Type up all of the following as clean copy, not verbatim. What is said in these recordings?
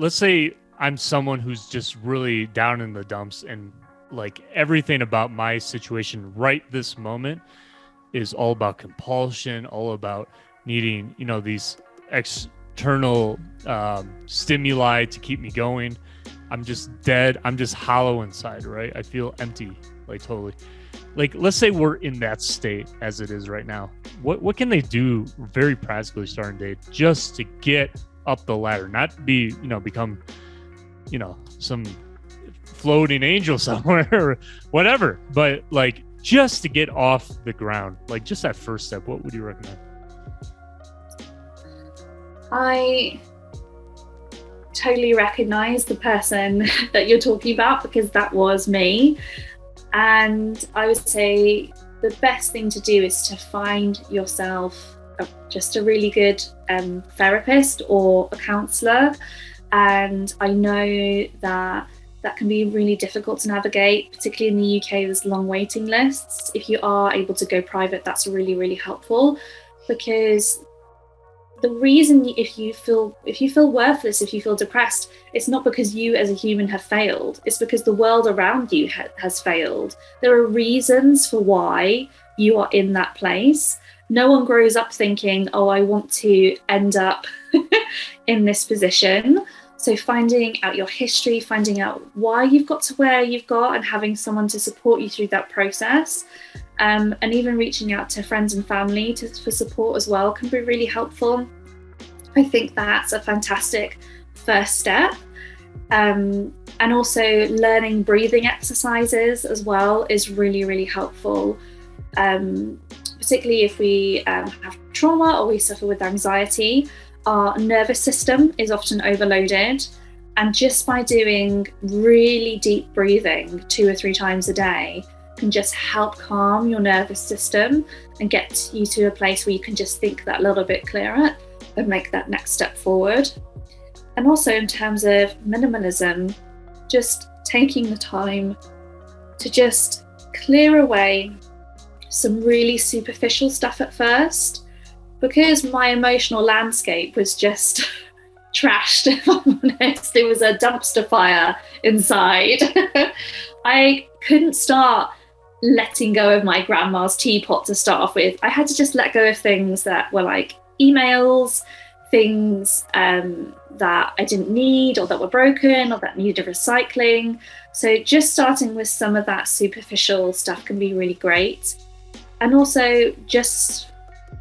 let's say I'm someone who's just really down in the dumps, and like everything about my situation right this moment is all about compulsion, all about needing, these external stimuli to keep me going. I'm just dead. I'm just hollow inside, right? I feel empty, like totally. Like, let's say we're in that state as it is right now. What can they do very practically starting day just to get up the ladder, not be, become, some floating angel somewhere or whatever, but like just to get off the ground, like just that first step? What would you recommend? I totally recognize the person that you're talking about, because that was me. And I would say the best thing to do is to find yourself just a really good therapist or a counsellor. And I know that can be really difficult to navigate, particularly in the UK. There's long waiting lists. If you are able to go private, that's really, really helpful, because the reason if you feel worthless, if you feel depressed, it's not because you as a human have failed. It's because the world around you has failed. There are reasons for why you are in that place. No one grows up thinking, oh, I want to end up in this position. So finding out your history, finding out why you've got to where you've got, and having someone to support you through that process, and even reaching out to friends and family for support as well can be really helpful. I think that's a fantastic first step. And also learning breathing exercises as well is really, really helpful. Particularly if we have trauma or we suffer with anxiety, our nervous system is often overloaded. And just by doing really deep breathing 2 or 3 times a day can just help calm your nervous system and get you to a place where you can just think that little bit clearer and make that next step forward. And also in terms of minimalism, just taking the time to just clear away some really superficial stuff at first, because my emotional landscape was just trashed, if I'm honest. It was a dumpster fire inside. I couldn't start letting go of my grandma's teapot to start off with. I had to just let go of things that were like emails, things that I didn't need, or that were broken, or that needed recycling. So just starting with some of that superficial stuff can be really great. And also just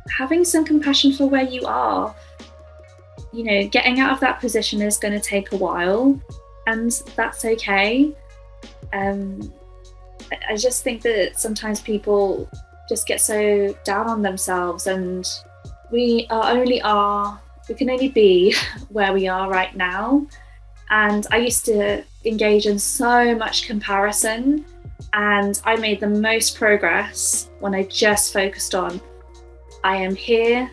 having some compassion for where you are. Getting out of that position is going to take a while, and that's okay. I just think that sometimes people just get so down on themselves, and we can only be where we are right now. And I used to engage in so much comparison, and I made the most progress when I just focused on, I am here,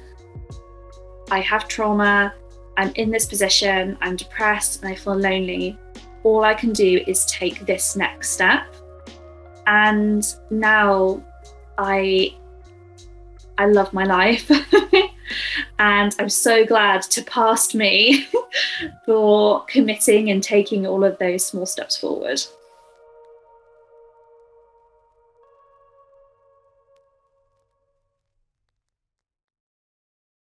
I have trauma, I'm in this position, I'm depressed and I feel lonely. All I can do is take this next step. And now I love my life. And I'm so glad to past me for committing and taking all of those small steps forward.